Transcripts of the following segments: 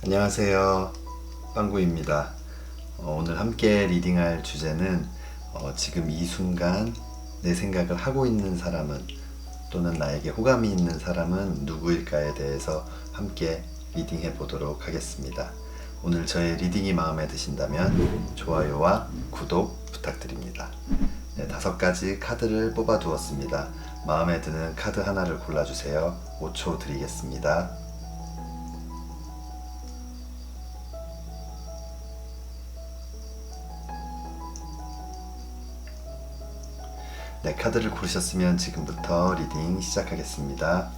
안녕하세요. 빵구입니다. 오늘 함께 리딩할 주제는 지금 이 순간 내 생각을 하고 있는 사람은 또는 나에게 호감이 있는 사람은 누구일까에 대해서 함께 리딩해 보도록 하겠습니다. 오늘 저의 리딩이 마음에 드신다면 좋아요와 구독 부탁드립니다. 네, 5가지 카드를 뽑아 두었습니다. 마음에 드는 카드 하나를 골라주세요. 5초 드리겠습니다. 네, 카드를 고르셨으면 지금부터 리딩 시작하겠습니다.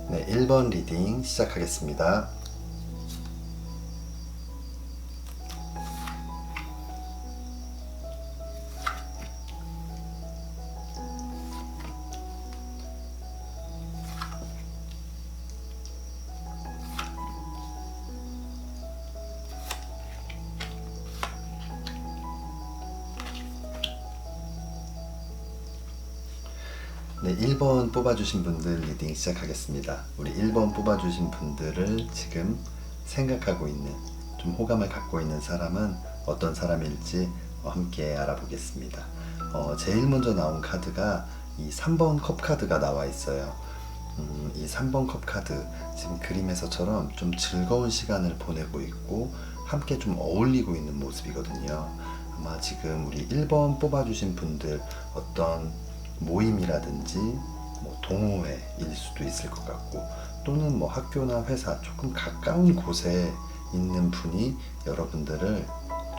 네, 1번 리딩 시작하겠습니다. 네, 1번 뽑아주신 분들 리딩 시작하겠습니다. 우리 1번 뽑아주신 분들을 지금 생각하고 있는, 좀 호감을 갖고 있는 사람은 어떤 사람일지 함께 알아보겠습니다. 제일 먼저 나온 카드가 이 3번 컵 카드가 나와 있어요. 이 3번 컵 카드, 지금 그림에서처럼 좀 즐거운 시간을 보내고 있고 함께 좀 어울리고 있는 모습이거든요. 아마 지금 우리 1번 뽑아주신 분들 어떤 모임이라든지 뭐 동호회일 수도 있을 것 같고, 또는 뭐 학교나 회사 조금 가까운 곳에 있는 분이 여러분들을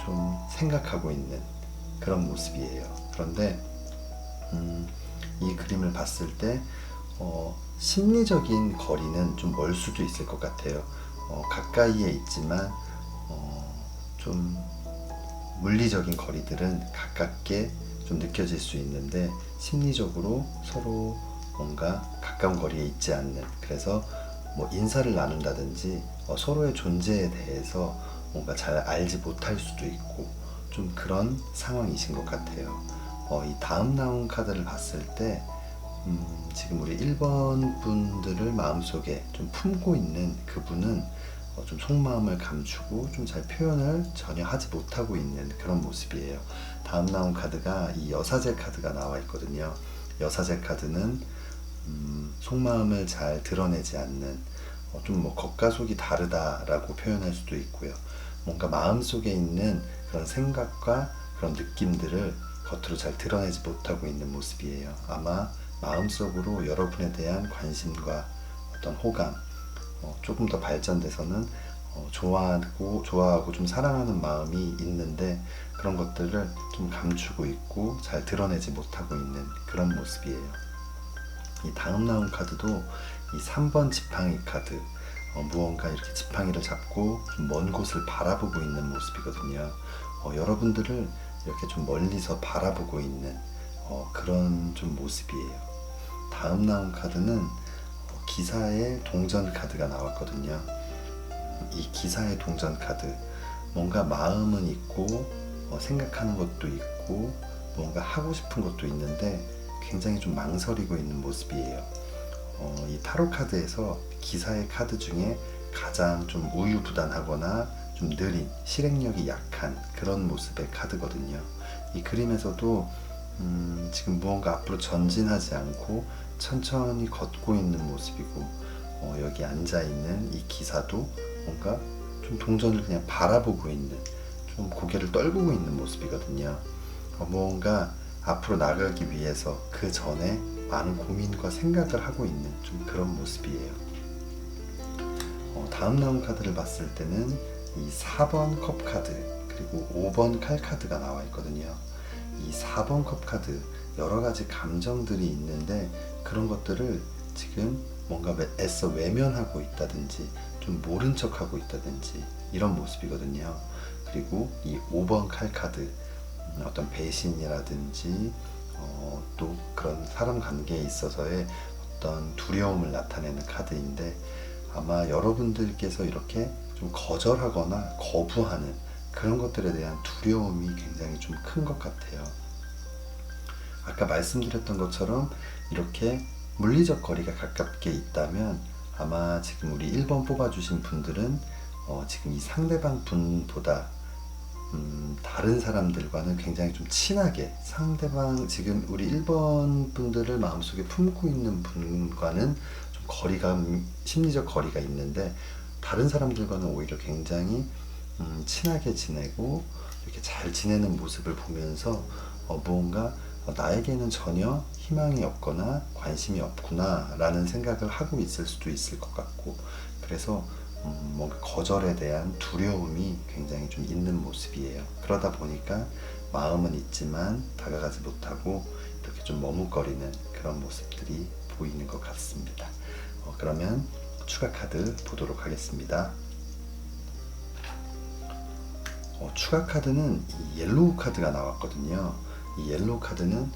좀 생각하고 있는 그런 모습이에요. 그런데 이 그림을 봤을 때 심리적인 거리는 좀 멀 수도 있을 것 같아요. 가까이에 있지만 좀 물리적인 거리들은 가깝게 좀 느껴질 수 있는데 심리적으로 서로 뭔가 가까운 거리에 있지 않는, 그래서 뭐 인사를 나눈다든지 서로의 존재에 대해서 뭔가 잘 알지 못할 수도 있고 좀 그런 상황이신 것 같아요. 이 다음 나온 카드를 봤을 때 지금 우리 1번 분들을 마음속에 좀 품고 있는 그분은 좀 속마음을 감추고 좀 잘 표현을 전혀 하지 못하고 있는 그런 모습이에요. 다음 나온 카드가 이 여사제 카드가 나와 있거든요. 여사제 카드는 속마음을 잘 드러내지 않는, 좀 뭐 겉과 속이 다르다라고 표현할 수도 있고요. 뭔가 마음속에 있는 그런 생각과 그런 느낌들을 겉으로 잘 드러내지 못하고 있는 모습이에요. 아마 마음속으로 여러분에 대한 관심과 어떤 호감, 조금 더 발전돼서는 좋아하고 좀 사랑하는 마음이 있는데 그런 것들을 좀 감추고 있고 잘 드러내지 못하고 있는 그런 모습이에요. 이 다음 나온 카드도 이 3번 지팡이 카드, 무언가 이렇게 지팡이를 잡고 좀 먼 곳을 바라보고 있는 모습이거든요. 여러분들을 이렇게 좀 멀리서 바라보고 있는 그런 좀 모습이에요. 다음 나온 카드는 기사의 동전 카드가 나왔거든요. 이 기사의 동전 카드, 뭔가 마음은 있고 생각하는 것도 있고 뭔가 하고 싶은 것도 있는데 굉장히 좀 망설이고 있는 모습이에요. 이 타로 카드에서 기사의 카드 중에 가장 좀 우유부단하거나 좀 느린, 실행력이 약한 그런 모습의 카드거든요. 이 그림에서도 지금 무언가 앞으로 전진하지 않고 천천히 걷고 있는 모습이고, 여기 앉아있는 이 기사도 뭔가 좀 동전을 그냥 바라보고 있는, 좀 고개를 떨구고 있는 모습이거든요. 무언가 앞으로 나가기 위해서 그 전에 많은 고민과 생각을 하고 있는 좀 그런 모습이에요. 다음 나온 카드를 봤을 때는 이 4번 컵 카드 그리고 5번 칼 카드가 나와 있거든요. 이 4번 컵 카드, 여러 가지 감정들이 있는데 그런 것들을 지금 뭔가 애써 외면하고 있다든지 좀 모른 척하고 있다든지 이런 모습이거든요. 그리고 이 5번 칼 카드, 어떤 배신이라든지 또 그런 사람 관계에 있어서의 어떤 두려움을 나타내는 카드인데, 아마 여러분들께서 이렇게 좀 거절하거나 거부하는 그런 것들에 대한 두려움이 굉장히 좀 큰 것 같아요. 아까 말씀드렸던 것처럼 이렇게 물리적 거리가 가깝게 있다면 아마 지금 우리 1번 뽑아주신 분들은 지금 이 상대방 분보다 다른 사람들과는 굉장히 좀 친하게, 상대방 지금 우리 1번 분들을 마음속에 품고 있는 분과는 좀 거리가, 심리적 거리가 있는데, 다른 사람들과는 오히려 굉장히 친하게 지내고 이렇게 잘 지내는 모습을 보면서 무언가 나에게는 전혀 희망이 없거나 관심이 없구나 라는 생각을 하고 있을 수도 있을 것 같고, 그래서 뭔가 거절에 대한 두려움이 굉장히 좀 있는 모습이에요. 그러다 보니까 마음은 있지만 다가가지 못하고 이렇게 좀 머뭇거리는 그런 모습들이 보이는 것 같습니다. 그러면 추가 카드 보도록 하겠습니다. 추가 카드는 이 옐로우 카드가 나왔거든요. 이 옐로우 카드는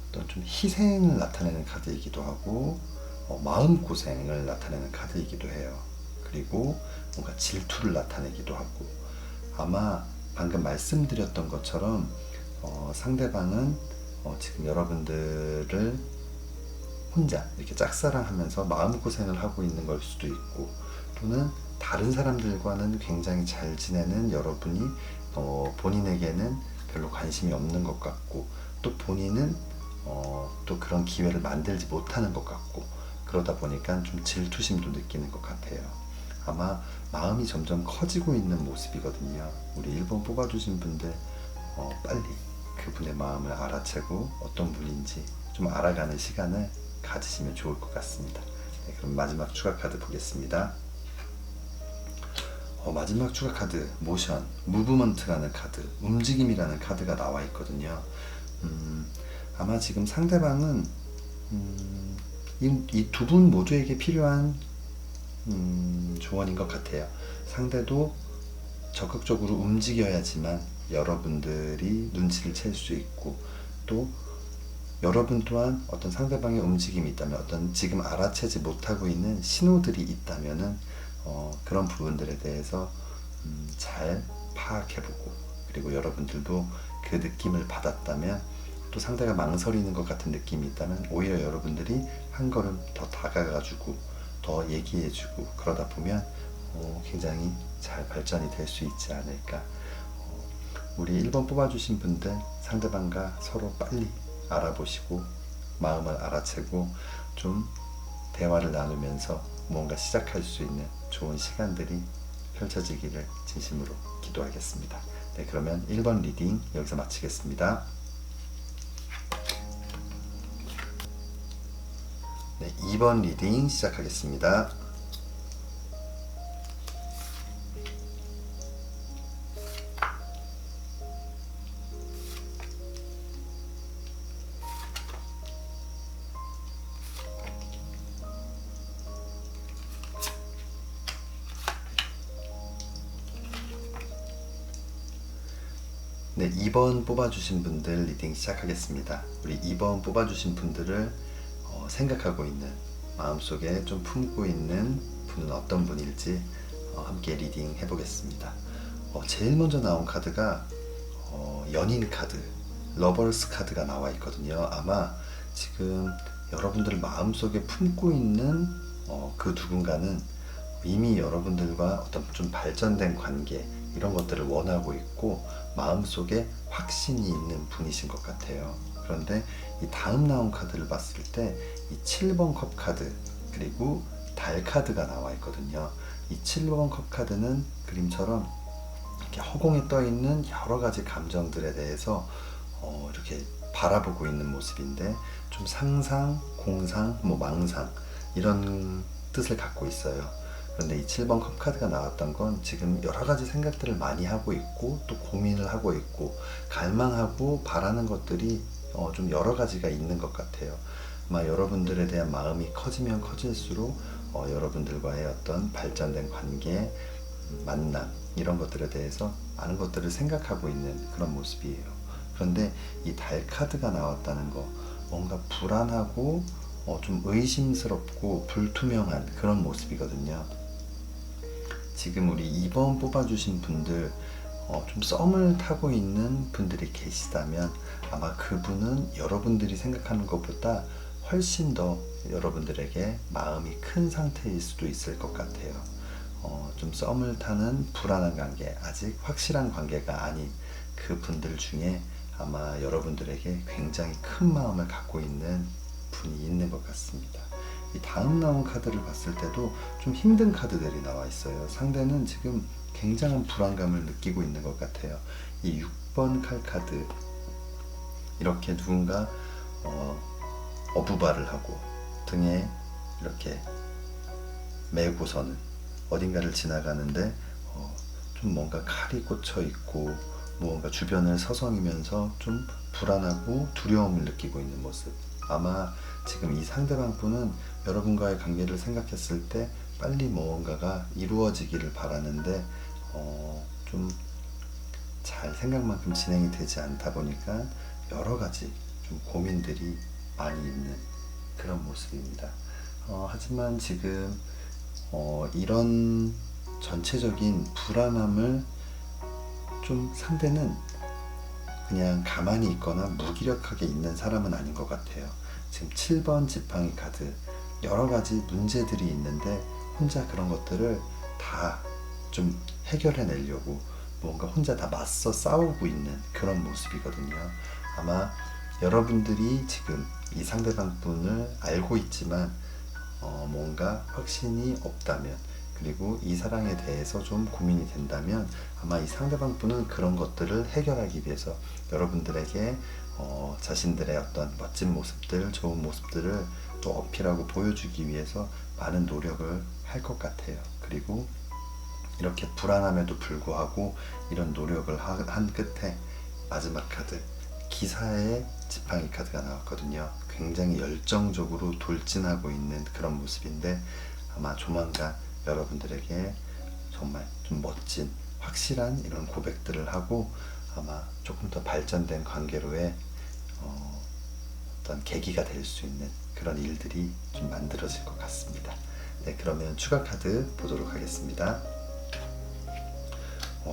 어떤 좀 희생을 나타내는 카드이기도 하고 마음고생을 나타내는 카드이기도 해요. 그리고 뭔가 질투를 나타내기도 하고, 아마 방금 말씀드렸던 것처럼 상대방은 지금 여러분들을 혼자 이렇게 짝사랑하면서 마음고생을 하고 있는 걸 수도 있고, 또는 다른 사람들과는 굉장히 잘 지내는 여러분이 본인에게는 별로 관심이 없는 것 같고, 또 본인은 또 그런 기회를 만들지 못하는 것 같고, 그러다 보니까 좀 질투심도 느끼는 것 같아요. 아마 마음이 점점 커지고 있는 모습이거든요. 우리 1번 뽑아주신 분들 빨리 그분의 마음을 알아채고 어떤 분인지 좀 알아가는 시간을 가지시면 좋을 것 같습니다. 네, 그럼 마지막 추가 카드 보겠습니다. 마지막 추가 카드 모션, 무브먼트라는 카드, 움직임이라는 카드가 나와 있거든요. 아마 지금 상대방은 이 두 분 모두에게 필요한 조언인 것 같아요. 상대도 적극적으로 움직여야지만 여러분들이 눈치를 챌 수 있고, 또 여러분 또한 어떤 상대방의 움직임이 있다면, 어떤 지금 알아채지 못하고 있는 신호들이 있다면은 그런 부분들에 대해서 잘 파악해보고, 그리고 여러분들도 그 느낌을 받았다면, 또 상대가 망설이는 것 같은 느낌이 있다면 오히려 여러분들이 한 걸음 더 다가가지고 더 얘기해주고, 그러다 보면 굉장히 잘 발전이 될 수 있지 않을까. 우리 1번 뽑아주신 분들, 상대방과 서로 빨리 알아보시고 마음을 알아채고 좀 대화를 나누면서 뭔가 시작할 수 있는 좋은 시간들이 펼쳐지기를 진심으로 기도하겠습니다. 네, 그러면 1번 리딩 여기서 마치겠습니다. 네, 2번 리딩 시작하겠습니다. 네, 2번 뽑아주신 분들 리딩 시작하겠습니다. 우리 2번 뽑아주신 분들을 생각하고 있는, 마음속에 좀 품고 있는 분은 어떤 분일지 함께 리딩 해보겠습니다. 제일 먼저 나온 카드가 연인 카드, 러버스 카드가 나와 있거든요. 아마 지금 여러분들 마음속에 품고 있는 그 누군가는 이미 여러분들과 어떤 좀 발전된 관계, 이런 것들을 원하고 있고 마음속에 확신이 있는 분이신 것 같아요. 그런데 이 다음 나온 카드를 봤을 때 이 7번 컵 카드, 그리고 달 카드가 나와 있거든요. 이 7번 컵 카드는 그림처럼 이렇게 허공에 떠 있는 여러 가지 감정들에 대해서 이렇게 바라보고 있는 모습인데, 좀 상상, 공상, 망상, 이런 뜻을 갖고 있어요. 그런데 이 7번 컵 카드가 나왔던 건 지금 여러 가지 생각들을 많이 하고 있고, 또 고민을 하고 있고, 갈망하고 바라는 것들이 좀 여러 가지가 있는 것 같아요. 아마 여러분들에 대한 마음이 커지면 커질수록 여러분들과의 어떤 발전된 관계, 만남, 이런 것들에 대해서 많은 것들을 생각하고 있는 그런 모습이에요. 그런데 이 달 카드가 나왔다는 거, 뭔가 불안하고 좀 의심스럽고 불투명한 그런 모습이거든요. 지금 우리 2번 뽑아주신 분들, 좀 썸을 타고 있는 분들이 계시다면 아마 그분은 여러분들이 생각하는 것보다 훨씬 더 여러분들에게 마음이 큰 상태일 수도 있을 것 같아요. 좀 썸을 타는 불안한 관계, 아직 확실한 관계가 아닌 그 분들 중에 아마 여러분들에게 굉장히 큰 마음을 갖고 있는 분이 있는 것 같습니다. 이 다음 나온 카드를 봤을 때도 좀 힘든 카드들이 나와 있어요. 상대는 지금 굉장한 불안감을 느끼고 있는 것 같아요. 이 6번 칼 카드, 이렇게 누군가 어부발을 하고 등에 이렇게 메고서는 어딘가를 지나가는데 좀 뭔가 칼이 꽂혀 있고 무언가 주변을 서성이면서 좀 불안하고 두려움을 느끼고 있는 모습. 아마 지금 이 상대방 분은 여러분과의 관계를 생각했을 때 빨리 무언가가 이루어지기를 바라는데 좀 잘 생각만큼 진행이 되지 않다 보니까 여러 가지 좀 고민들이 많이 있는 그런 모습입니다. 하지만 지금 이런 전체적인 불안함을 좀 상대는 그냥 가만히 있거나 무기력하게 있는 사람은 아닌 것 같아요. 지금 7번 지팡이 카드, 여러 가지 문제들이 있는데 혼자 그런 것들을 다 좀 해결해 내려고 뭔가 혼자 다 맞서 싸우고 있는 그런 모습이거든요. 아마 여러분들이 지금 이 상대방 분을 알고 있지만 뭔가 확신이 없다면, 그리고 이 사랑에 대해서 좀 고민이 된다면 아마 이 상대방 분은 그런 것들을 해결하기 위해서 여러분들에게 자신들의 어떤 멋진 모습들, 좋은 모습들을 또 어필하고 보여주기 위해서 많은 노력을 할 것 같아요. 그리고 이렇게 불안함에도 불구하고 이런 노력을 한 끝에 마지막 카드, 기사의 지팡이 카드가 나왔거든요. 굉장히 열정적으로 돌진하고 있는 그런 모습인데 아마 조만간 여러분들에게 정말 좀 멋진 확실한 이런 고백들을 하고 아마 조금 더 발전된 관계로의 어떤 계기가 될 수 있는 그런 일들이 좀 만들어질 것 같습니다. 네, 그러면 추가 카드 보도록 하겠습니다.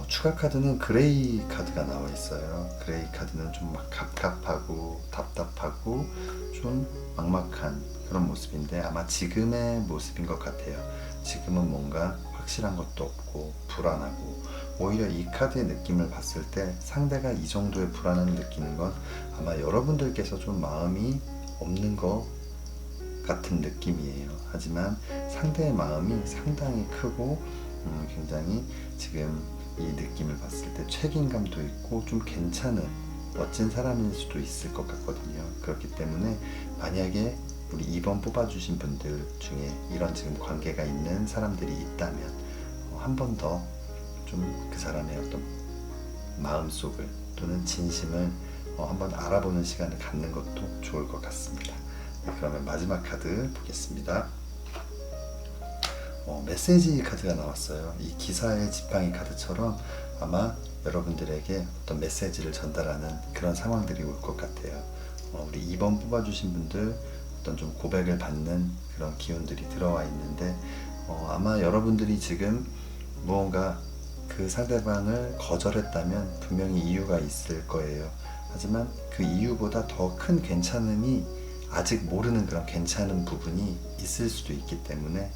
추가 카드는 그레이 카드가 나와 있어요. 그레이 카드는 좀 막 갑갑하고 답답하고 좀 막막한 그런 모습인데 아마 지금의 모습인 것 같아요. 지금은 뭔가 확실한 것도 없고 불안하고, 오히려 이 카드의 느낌을 봤을 때 상대가 이 정도의 불안함을 느끼는 건 아마 여러분들께서 좀 마음이 없는 것 같은 느낌이에요. 하지만 상대의 마음이 상당히 크고 굉장히 지금 이 느낌을 봤을 때 책임감도 있고 좀 괜찮은 멋진 사람일 수도 있을 것 같거든요. 그렇기 때문에 만약에 우리 2번 뽑아주신 분들 중에 이런 지금 관계가 있는 사람들이 있다면 한 번 더 좀 그 사람의 어떤 마음속을 또는 진심을 한번 알아보는 시간을 갖는 것도 좋을 것 같습니다. 네, 그러면 마지막 카드 보겠습니다. 메시지 카드가 나왔어요. 이 기사의 지팡이 카드처럼 아마 여러분들에게 어떤 메시지를 전달하는 그런 상황들이 올 것 같아요. 우리 2번 뽑아주신 분들 어떤 좀 고백을 받는 그런 기운들이 들어와 있는데 아마 여러분들이 지금 무언가 그 상대방을 거절했다면 분명히 이유가 있을 거예요. 하지만 그 이유보다 더 큰 괜찮음이 아직 모르는 그런 괜찮은 부분이 있을 수도 있기 때문에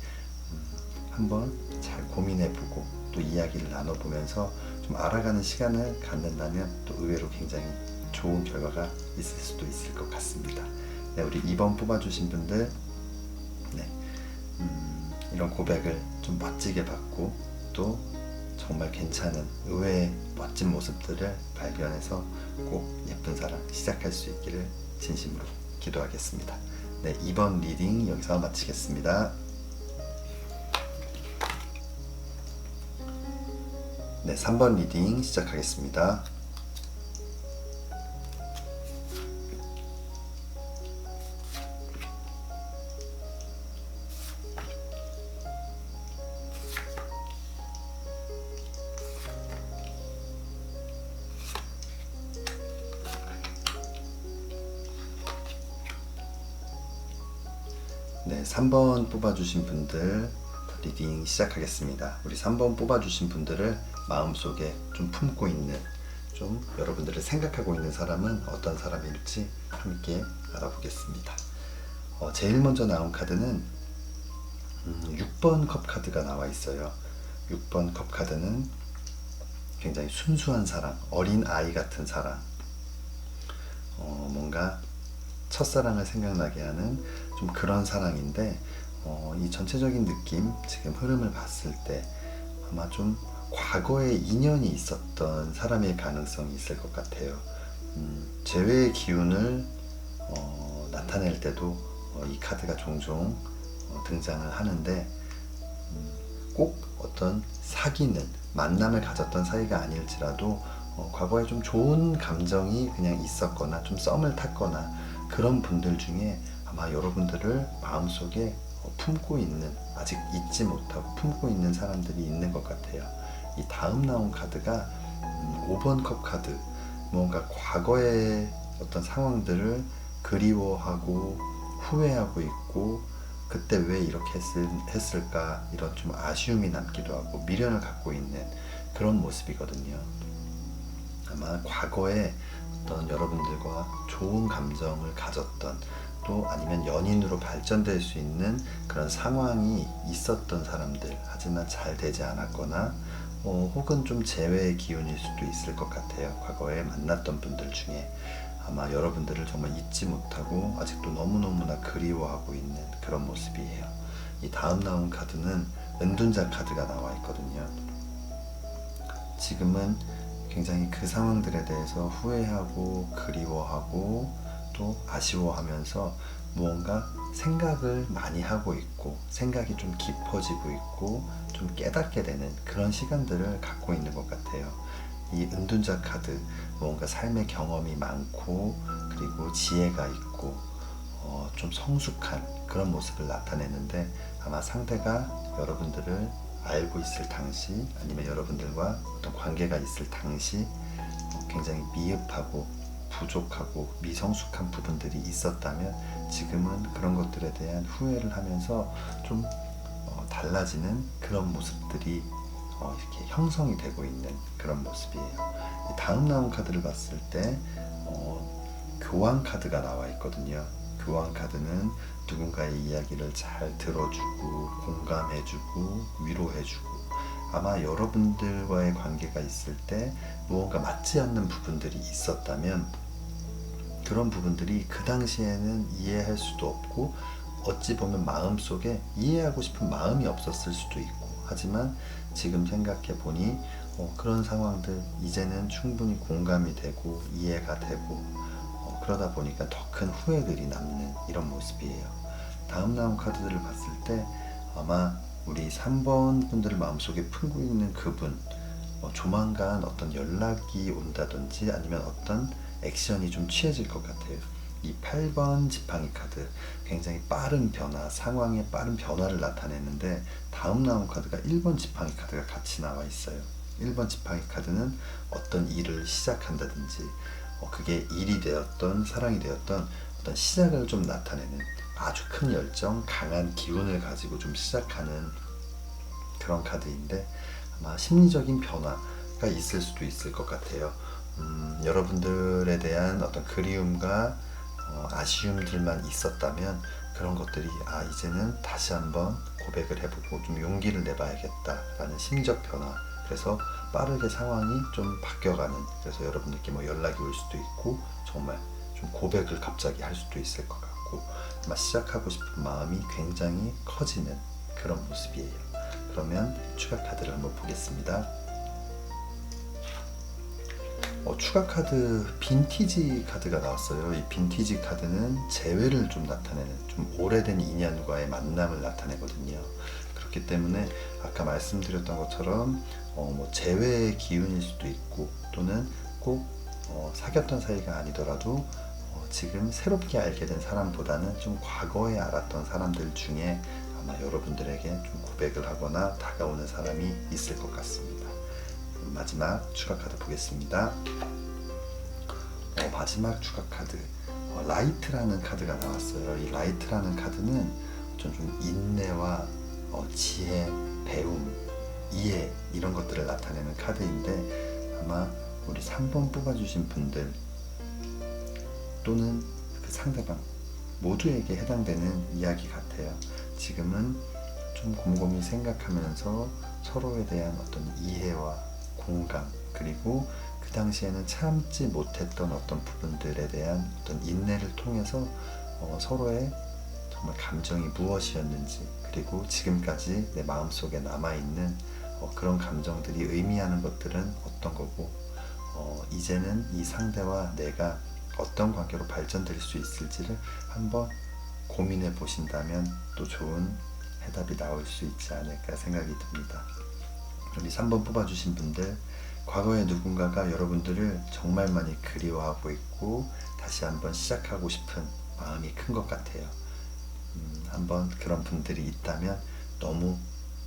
한번 잘 고민해보고 또 이야기를 나눠보면서 좀 알아가는 시간을 갖는다면 또 의외로 굉장히 좋은 결과가 있을 수도 있을 것 같습니다. 네, 우리 2번 뽑아주신 분들, 네, 이런 고백을 좀 멋지게 받고 또 정말 괜찮은 의외의 멋진 모습들을 발견해서 꼭 예쁜 사랑 시작할 수 있기를 진심으로 기도하겠습니다. 네, 2번 리딩 여기서 마치겠습니다. 네, 3번 리딩 시작하겠습니다. 네, 3번 뽑아주신 분들 리딩 시작하겠습니다. 우리 3번 뽑아주신 분들을 마음속에 좀 품고 있는, 좀 여러분들을 생각하고 있는 사람은 어떤 사람일지 함께 알아보겠습니다. 제일 먼저 나온 카드는 6번 컵 카드가 나와 있어요. 6번 컵 카드는 굉장히 순수한 사랑, 어린 아이 같은 사랑, 뭔가 첫사랑을 생각나게 하는 좀 그런 사랑인데, 이 전체적인 느낌, 지금 흐름을 봤을 때 아마 좀 과거에 인연이 있었던 사람일 가능성이 있을 것 같아요. 재회의 기운을 나타낼 때도 이 카드가 종종 등장을 하는데, 꼭 어떤 사귀는 만남을 가졌던 사이가 아닐지라도 과거에 좀 좋은 감정이 그냥 있었거나 좀 썸을 탔거나 그런 분들 중에 아마 여러분들을 마음속에 품고 있는, 아직 잊지 못하고 품고 있는 사람들이 있는 것 같아요. 이 다음 나온 카드가 5번 컵 카드, 뭔가 과거의 어떤 상황들을 그리워하고 후회하고 있고, 그때 왜 이렇게 했을까, 이런 좀 아쉬움이 남기도 하고 미련을 갖고 있는 그런 모습이거든요. 아마 과거에 어떤 여러분들과 좋은 감정을 가졌던, 또 아니면 연인으로 발전될 수 있는 그런 상황이 있었던 사람들, 하지만 잘 되지 않았거나 혹은 좀 재회의 기운일 수도 있을 것 같아요. 과거에 만났던 분들 중에 아마 여러분들을 정말 잊지 못하고 아직도 너무너무나 그리워하고 있는 그런 모습이에요. 이 다음 나온 카드는 은둔자 카드가 나와 있거든요. 지금은 굉장히 그 상황들에 대해서 후회하고 그리워하고 또 아쉬워하면서 무언가 생각을 많이 하고 있고, 생각이 좀 깊어지고 있고 좀 깨닫게 되는 그런 시간들을 갖고 있는 것 같아요. 이 은둔자 카드, 뭔가 삶의 경험이 많고 그리고 지혜가 있고 좀 성숙한 그런 모습을 나타내는데, 아마 상대가 여러분들을 알고 있을 당시, 아니면 여러분들과 어떤 관계가 있을 당시 굉장히 미흡하고 부족하고 미성숙한 부분들이 있었다면, 지금은 그런 것들에 대한 후회를 하면서 좀 달라지는 그런 모습들이 이렇게 형성이 되고 있는 그런 모습이에요. 다음 나온 카드를 봤을 때 교황 카드가 나와 있거든요. 교황 카드는 누군가의 이야기를 잘 들어주고 공감해주고 위로해주고, 아마 여러분들과의 관계가 있을 때 무언가 맞지 않는 부분들이 있었다면, 그런 부분들이 그 당시에는 이해할 수도 없고 어찌 보면 마음속에 이해하고 싶은 마음이 없었을 수도 있고, 하지만 지금 생각해 보니 그런 상황들 이제는 충분히 공감이 되고 이해가 되고, 그러다 보니까 더 큰 후회들이 남는 이런 모습이에요. 다음 나온 카드들을 봤을 때 아마 우리 3번 분들을 마음속에 품고 있는 그분, 조만간 어떤 연락이 온다든지 아니면 어떤 액션이 좀 취해질 것 같아요. 이 8번 지팡이 카드, 굉장히 빠른 변화, 상황의 빠른 변화를 나타내는데, 다음 나온 카드가 1번 지팡이 카드가 같이 나와 있어요. 1번 지팡이 카드는 어떤 일을 시작한다든지, 그게 일이 되었던 사랑이 되었던 어떤 시작을 좀 나타내는, 아주 큰 열정, 강한 기운을 가지고 좀 시작하는 그런 카드인데, 아마 심리적인 변화가 있을 수도 있을 것 같아요. 여러분들에 대한 어떤 그리움과 아쉬움들만 있었다면, 그런 것들이 이제는 다시 한번 고백을 해보고 좀 용기를 내봐야겠다라는 심적 변화, 그래서 빠르게 상황이 좀 바뀌어가는, 그래서 여러분들께 연락이 올 수도 있고 정말 좀 고백을 갑자기 할 수도 있을 것 같고, 아마 시작하고 싶은 마음이 굉장히 커지는 그런 모습이에요. 그러면 추가 카드를 한번 보겠습니다. 추가 카드 빈티지 카드가 나왔어요. 이 빈티지 카드는 재회를 좀 나타내는, 좀 오래된 인연과의 만남을 나타내거든요. 그렇기 때문에 아까 말씀드렸던 것처럼 재회의 기운일 수도 있고, 또는 꼭 사귀었던 사이가 아니더라도 지금 새롭게 알게 된 사람보다는 좀 과거에 알았던 사람들 중에 아마 여러분들에게 좀 고백을 하거나 다가오는 사람이 있을 것 같습니다. 마지막 추가 카드 보겠습니다. 마지막 추가 카드 라이트라는 카드가 나왔어요. 이 라이트라는 카드는 좀 인내와 지혜, 배움, 이해 이런 것들을 나타내는 카드인데 아마 우리 3번 뽑아주신 분들 또는 그 상대방 모두에게 해당되는 이야기 같아요. 지금은 좀 곰곰이 생각하면서 서로에 대한 어떤 이해와 공감, 그리고 그 당시에는 참지 못했던 어떤 부분들에 대한 어떤 인내를 통해서 서로의 정말 감정이 무엇이었는지, 그리고 지금까지 내 마음속에 남아있는 그런 감정들이 의미하는 것들은 어떤 거고, 이제는 이 상대와 내가 어떤 관계로 발전될 수 있을지를 한번 고민해 보신다면 또 좋은 해답이 나올 수 있지 않을까 생각이 듭니다. 우리 3번 뽑아주신 분들, 과거에 누군가가 여러분들을 정말 많이 그리워하고 있고 다시 한번 시작하고 싶은 마음이 큰 것 같아요. 한번 그런 분들이 있다면 너무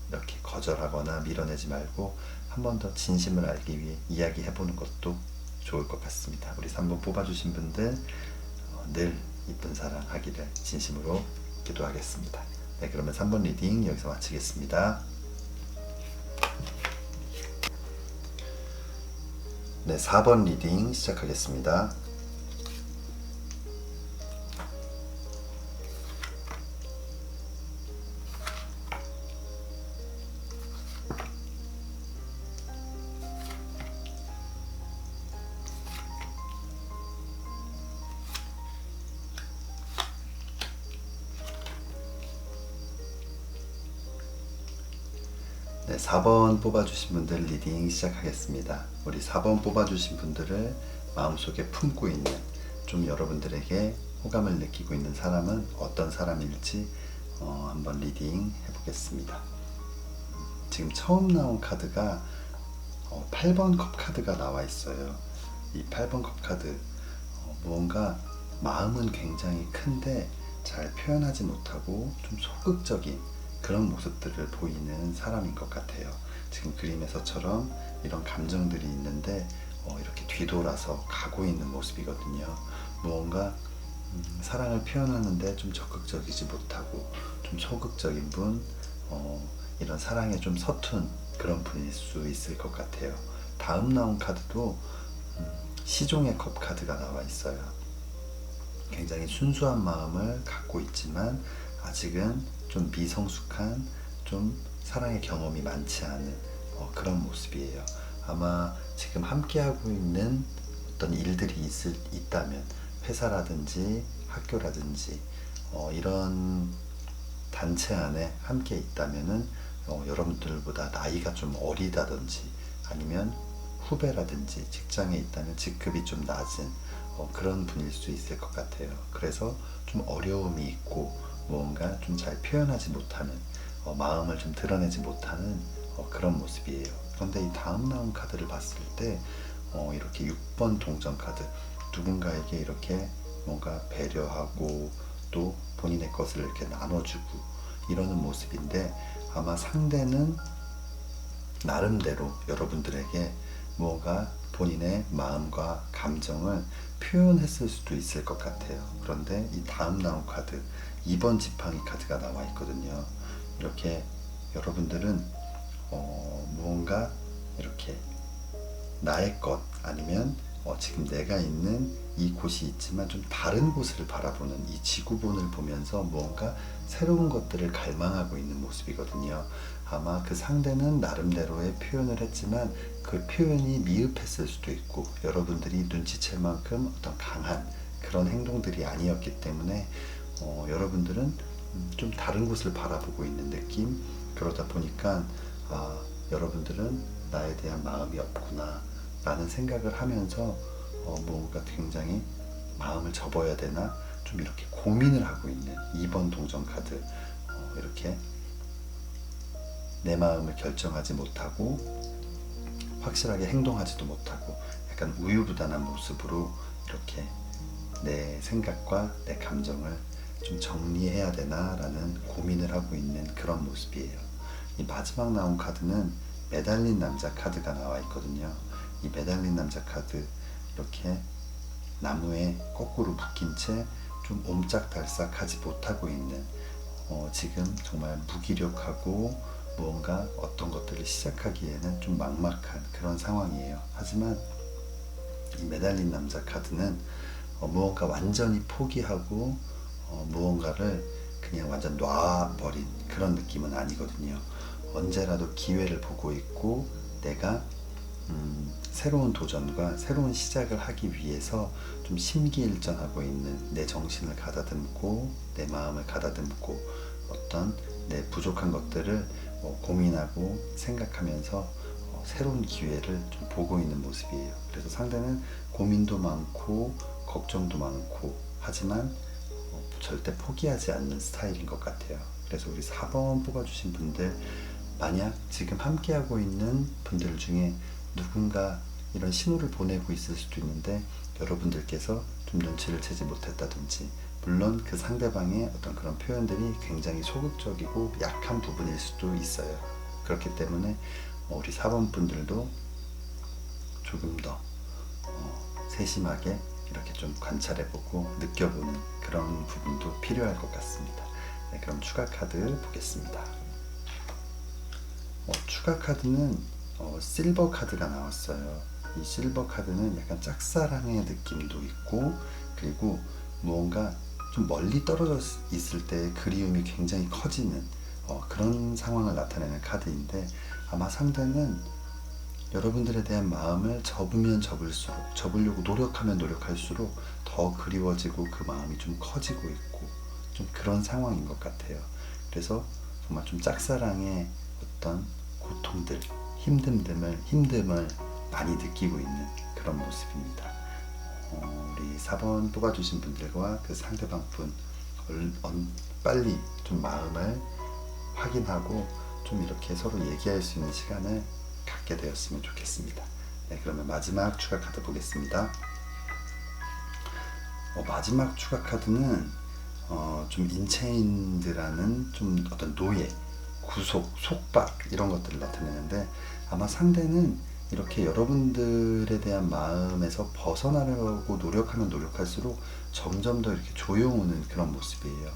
이렇게 거절하거나 밀어내지 말고 한 번 더 진심을 알기 위해 이야기해보는 것도 좋을 것 같습니다. 우리 3번 뽑아주신 분들 늘 이쁜 사랑 하기를 진심으로 기도하겠습니다. 네, 그러면 3번 리딩 여기서 마치겠습니다. 네, 4번 리딩 시작하겠습니다. 네, 4번 뽑아주신 분들 리딩 시작하겠습니다. 우리 4번 뽑아주신 분들을 마음속에 품고 있는, 좀 여러분들에게 호감을 느끼고 있는 사람은 어떤 사람일지 한번 리딩 해보겠습니다. 지금 처음 나온 카드가 8번 컵 카드가 나와 있어요. 이 8번 컵 카드, 무언가 마음은 굉장히 큰데 잘 표현하지 못하고 좀 소극적인 그런 모습들을 보이는 사람인 것 같아요. 지금 그림에서처럼 이런 감정들이 있는데 이렇게 뒤돌아서 가고 있는 모습이거든요. 무언가 사랑을 표현하는데 좀 적극적이지 못하고 좀 소극적인 분, 이런 사랑에 좀 서툰 그런 분일 수 있을 것 같아요. 다음 나온 카드도 시종의 컵 카드가 나와 있어요. 굉장히 순수한 마음을 갖고 있지만 아직은 좀 미성숙한, 좀 사랑의 경험이 많지 않은 그런 모습이에요. 아마 지금 함께하고 있는 어떤 일들이 있다면 회사라든지 학교라든지 이런 단체 안에 함께 있다면은 여러분들보다 나이가 좀 어리다든지 아니면 후배라든지 직장에 있다면 직급이 좀 낮은 그런 분일 수 있을 것 같아요. 그래서 좀 어려움이 있고 무언가 좀 잘 표현하지 못하는, 마음을 좀 드러내지 못하는 그런 모습이에요. 그런데 이 다음 나온 카드를 봤을 때 이렇게 6번 동전 카드, 누군가에게 이렇게 뭔가 배려하고 또 본인의 것을 이렇게 나눠주고 이러는 모습인데 아마 상대는 나름대로 여러분들에게 무언가 본인의 마음과 감정을 표현했을 수도 있을 것 같아요. 그런데 이 다음 나온 카드 2번 지팡이 카드가 나와 있거든요. 이렇게 여러분들은 무언가 이렇게 나의 것 아니면 지금 내가 있는 이 곳이 있지만 좀 다른 곳을 바라보는 이 지구본을 보면서 무언가 새로운 것들을 갈망하고 있는 모습이거든요. 아마 그 상대는 나름대로의 표현을 했지만 그 표현이 미흡했을 수도 있고 여러분들이 눈치챌 만큼 어떤 강한 그런 행동들이 아니었기 때문에 여러분들은 좀 다른 곳을 바라보고 있는 느낌. 그러다 보니까 여러분들은 나에 대한 마음이 없구나 라는 생각을 하면서 뭔가 굉장히 마음을 접어야 되나 좀 이렇게 고민을 하고 있는 2번 동전 카드. 이렇게 내 마음을 결정하지 못하고 확실하게 행동하지도 못하고 약간 우유부단한 모습으로 이렇게 내 생각과 내 감정을 좀 정리해야 되나 라는 고민을 하고 있는 그런 모습이에요. 이 마지막 나온 카드는 매달린 남자 카드가 나와 있거든요. 이 매달린 남자 카드, 이렇게 나무에 거꾸로 묶인 채 좀 옴짝달싹하지 못하고 있는 지금 정말 무기력하고 무언가 어떤 것들을 시작하기에는 좀 막막한 그런 상황이에요. 하지만 이 매달린 남자 카드는 무언가 완전히 포기하고 무언가를 그냥 완전 놔버린 그런 느낌은 아니거든요. 언제라도 기회를 보고 있고 내가 새로운 도전과 새로운 시작을 하기 위해서 좀 심기일전하고 있는 내 정신을 가다듬고 내 마음을 가다듬고 어떤 내 부족한 것들을 고민하고 생각하면서 새로운 기회를 좀 보고 있는 모습이에요. 그래서 상대는 고민도 많고 걱정도 많고 하지만 절대 포기하지 않는 스타일인 것 같아요. 그래서 우리 4번 뽑아주신 분들, 만약 지금 함께하고 있는 분들 중에 누군가 이런 신호를 보내고 있을 수도 있는데 여러분들께서 좀 눈치를 채지 못했다든지, 물론 그 상대방의 어떤 그런 표현들이 굉장히 소극적이고 약한 부분일 수도 있어요. 그렇기 때문에 우리 4번 분들도 조금 더 세심하게 이렇게 좀 관찰해보고 느껴보는 그런 부분도 필요할 것 같습니다. 네, 그럼 추가 카드 보겠습니다. 추가 카드는 실버 카드가 나왔어요. 이 실버 카드는 약간 짝사랑의 느낌도 있고, 그리고 무언가 좀 멀리 떨어져 있을 때 그리움이 굉장히 커지는 그런 상황을 나타내는 카드인데, 아마 상대는 여러분들에 대한 마음을 접으면 접을수록, 접으려고 노력하면 노력할수록 더 그리워지고 그 마음이 좀 커지고 있고 좀 그런 상황인 것 같아요. 그래서 정말 좀 짝사랑의 어떤 고통들, 힘듦을 많이 느끼고 있는 그런 모습입니다. 우리 4번 뽑아주신 분들과 그 상대방 분 빨리 좀 마음을 확인하고 좀 이렇게 서로 얘기할 수 있는 시간을 갖게 되었으면 좋겠습니다. 네, 그러면 마지막 추가 카드 보겠습니다. 마지막 추가 카드는 좀 인체인드라는 좀 어떤 노예, 구속, 속박 이런 것들을 나타내는데, 아마 상대는 이렇게 여러분들에 대한 마음에서 벗어나려고 노력하면 노력할수록 점점 더 이렇게 조여오는 그런 모습이에요.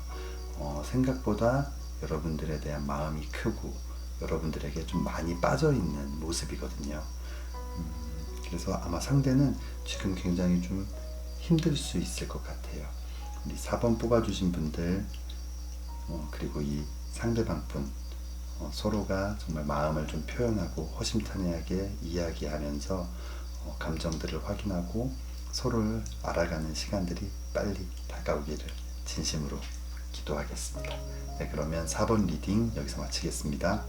생각보다 여러분들에 대한 마음이 크고 여러분들에게 좀 많이 빠져있는 모습이거든요. 그래서 아마 상대는 지금 굉장히 좀 힘들 수 있을 것 같아요. 우리 4번 뽑아주신 분들, 그리고 이 상대방 분, 서로가 정말 마음을 좀 표현하고 허심탄회하게 이야기하면서 감정들을 확인하고 서로를 알아가는 시간들이 빨리 다가오기를 진심으로 기도하겠습니다. 네, 그러면 4번 리딩 여기서 마치겠습니다.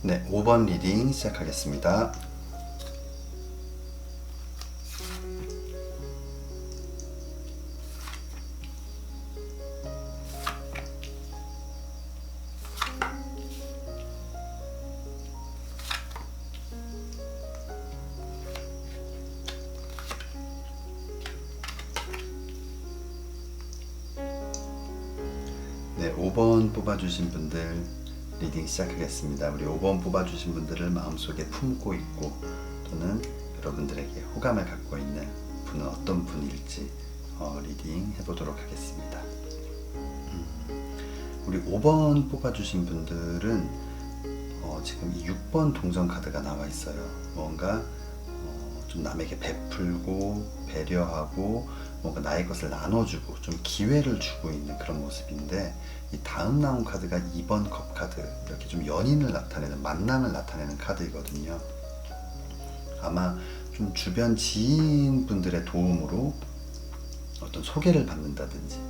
네, 5번 리딩 시작하겠습니다. 네, 5번 뽑아주신 분들 리딩 시작하겠습니다. 우리 5번 뽑아주신 분들을 마음속에 품고 있고 또는 여러분들에게 호감을 갖고 있는 분은 어떤 분일지 리딩 해보도록 하겠습니다. 우리 5번 뽑아주신 분들은 지금 이 6번 동전 카드가 나와 있어요. 뭔가 좀 남에게 베풀고 배려하고 뭔가 나의 것을 나눠주고 좀 기회를 주고 있는 그런 모습인데, 이 다음 나온 카드가 2번 컵 카드, 이렇게 좀 연인을 나타내는, 만남을 나타내는 카드이거든요. 아마 좀 주변 지인분들의 도움으로 어떤 소개를 받는다든지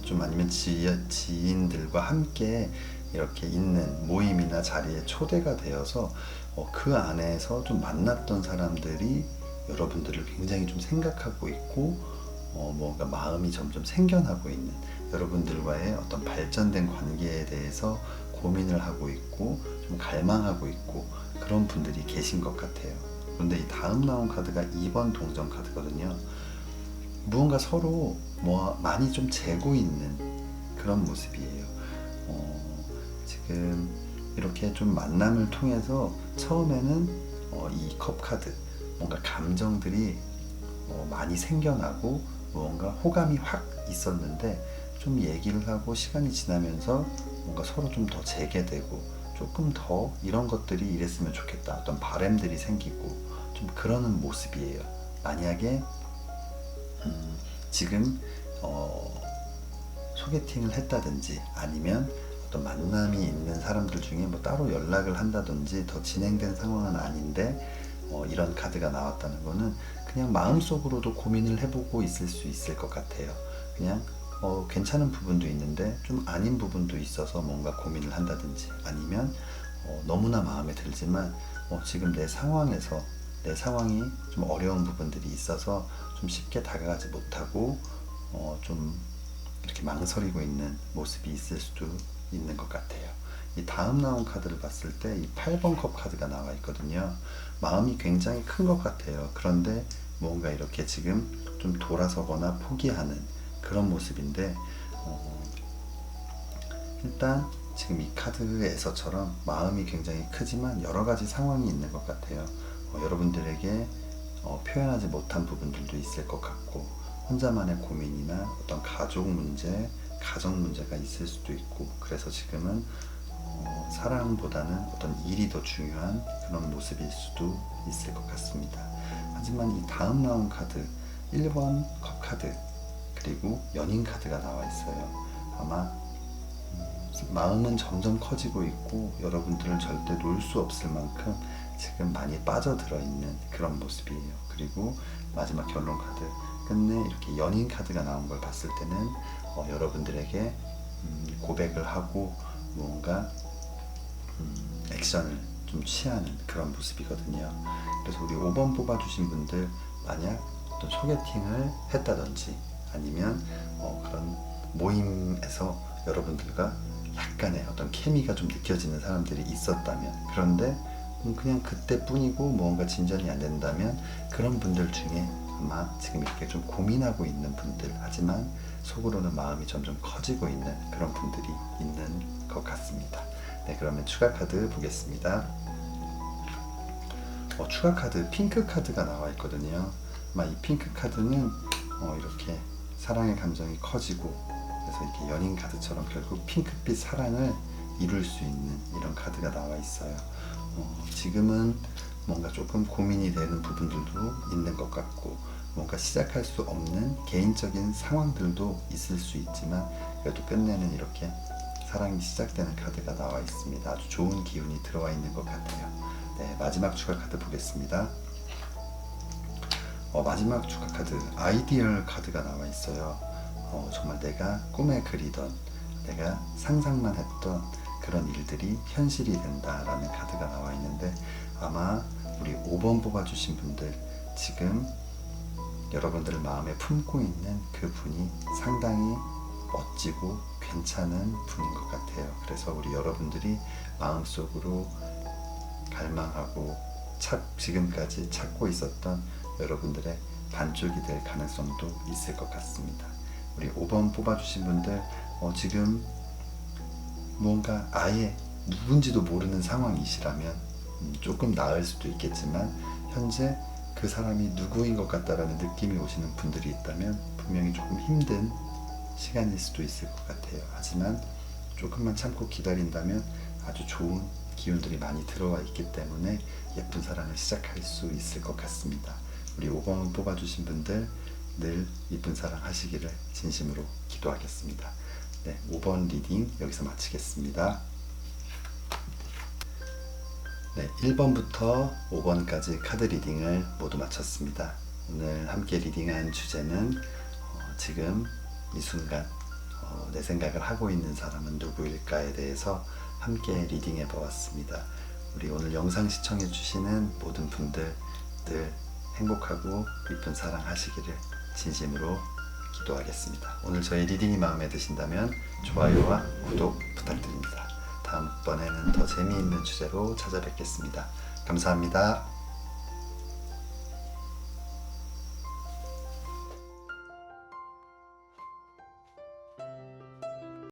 좀 아니면 지인들과 함께 이렇게 있는 모임이나 자리에 초대가 되어서 그 안에서 좀 만났던 사람들이 여러분들을 굉장히 좀 생각하고 있고 뭔가 마음이 점점 생겨나고 있는, 여러분들과의 어떤 발전된 관계에 대해서 고민을 하고 있고 좀 갈망하고 있고 그런 분들이 계신 것 같아요. 그런데 이 다음 나온 카드가 2번 동전 카드거든요. 무언가 서로 많이 좀 재고 있는 그런 모습이에요. 지금 이렇게 좀 만남을 통해서 처음에는 이 컵 카드, 뭔가 감정들이 많이 생겨나고 무언가 호감이 확 있었는데 좀 얘기를 하고 시간이 지나면서 뭔가 서로 좀 더 재개되고 조금 더 이런 것들이 이랬으면 좋겠다, 어떤 바램들이 생기고 좀 그러는 모습이에요. 만약에 지금 소개팅을 했다든지 아니면 어떤 만남이 있는 사람들 중에 뭐 따로 연락을 한다든지 더 진행된 상황은 아닌데 이런 카드가 나왔다는 거는 그냥 마음속으로도 고민을 해보고 있을 수 있을 것 같아요. 그냥 괜찮은 부분도 있는데 좀 아닌 부분도 있어서 뭔가 고민을 한다든지 아니면 너무나 마음에 들지만 지금 내 상황에서 내 상황이 좀 어려운 부분들이 있어서 좀 쉽게 다가가지 못하고 좀 이렇게 망설이고 있는 모습이 있을 수도 있는 것 같아요. 이 다음 나온 카드를 봤을 때 이 8번 컵 카드가 나와 있거든요. 마음이 굉장히 큰 것 같아요. 그런데 뭔가 이렇게 지금 좀 돌아서거나 포기하는 그런 모습인데 일단 지금 이 카드에서처럼 마음이 굉장히 크지만 여러 가지 상황이 있는 것 같아요. 여러분들에게 표현하지 못한 부분들도 있을 것 같고 혼자만의 고민이나 어떤 가족 문제, 가정 문제가 있을 수도 있고 그래서 지금은 사랑보다는 어떤 일이 더 중요한 그런 모습일 수도 있을 것 같습니다. 하지만 이 다음 나온 카드 1번 컵 카드 그리고 연인 카드가 나와 있어요. 아마 마음은 점점 커지고 있고 여러분들을 절대 놓을 수 없을 만큼 지금 많이 빠져들어 있는 그런 모습이에요. 그리고 마지막 결론 카드 끝내 이렇게 연인 카드가 나온 걸 봤을 때는 여러분들에게 고백을 하고 무언가 액션을 좀 취하는 그런 모습이거든요. 그래서 우리 5번 뽑아주신 분들 만약 어떤 소개팅을 했다든지 아니면 그런 모임에서 여러분들과 약간의 어떤 케미가 좀 느껴지는 사람들이 있었다면 그런데 그냥 그때뿐이고 무언가 진전이 안 된다면 그런 분들 중에 아마 지금 이렇게 좀 고민하고 있는 분들 하지만 속으로는 마음이 점점 커지고 있는 그런 분들이 있는 것 같습니다. 네, 그러면 추가 카드 보겠습니다. 추가 카드 핑크 카드가 나와 있거든요. 아마 이 핑크 카드는 이렇게 사랑의 감정이 커지고 그래서 이렇게 연인 카드처럼 결국 핑크빛 사랑을 이룰 수 있는 이런 카드가 나와 있어요. 지금은 뭔가 조금 고민이 되는 부분들도 있는 것 같고 뭔가 시작할 수 없는 개인적인 상황들도 있을 수 있지만 그래도 끝내는 이렇게 사랑이 시작되는 카드가 나와 있습니다. 아주 좋은 기운이 들어와 있는 것 같아요. 네, 마지막 추가 카드 보겠습니다. 마지막 추가 카드 아이디얼 카드가 나와 있어요. 정말 내가 꿈에 그리던 내가 상상만 했던 그런 일들이 현실이 된다라는 카드가 나와 있는데 아마 우리 5번 뽑아주신 분들 지금 여러분들 마음에 품고 있는 그 분이 상당히 멋지고 괜찮은 분인 것 같아요. 그래서 우리 여러분들이 마음속으로 갈망하고 지금까지 찾고 있었던 여러분들의 반쪽이 될 가능성도 있을 것 같습니다. 우리 5번 뽑아주신 분들 지금 뭔가 아예 누군지도 모르는 상황이시라면 조금 나을 수도 있겠지만 현재 그 사람이 누구인 것 같다라는 느낌이 오시는 분들이 있다면 분명히 조금 힘든 시간일 수도 있을 것 같아요. 하지만 조금만 참고 기다린다면 아주 좋은 기운들이 많이 들어와 있기 때문에 예쁜 사랑을 시작할 수 있을 것 같습니다. 우리 5번 뽑아주신 분들 늘 이쁜 사랑 하시기를 진심으로 기도하겠습니다. 네, 5번 리딩 여기서 마치겠습니다. 네, 1번부터 5번까지 카드 리딩을 모두 마쳤습니다. 오늘 함께 리딩한 주제는 지금 이 순간 내 생각을 하고 있는 사람은 누구일까에 대해서 함께 리딩해 보았습니다. 우리 오늘 영상 시청해 주시는 모든 분들 늘 행복하고 이쁜 사랑 하시기를 진심으로 기도하겠습니다. 오늘 저희 리딩이 마음에 드신다면 좋아요와 구독 부탁드립니다. 다음번에는 더 재미있는 주제로 찾아뵙겠습니다. 감사합니다.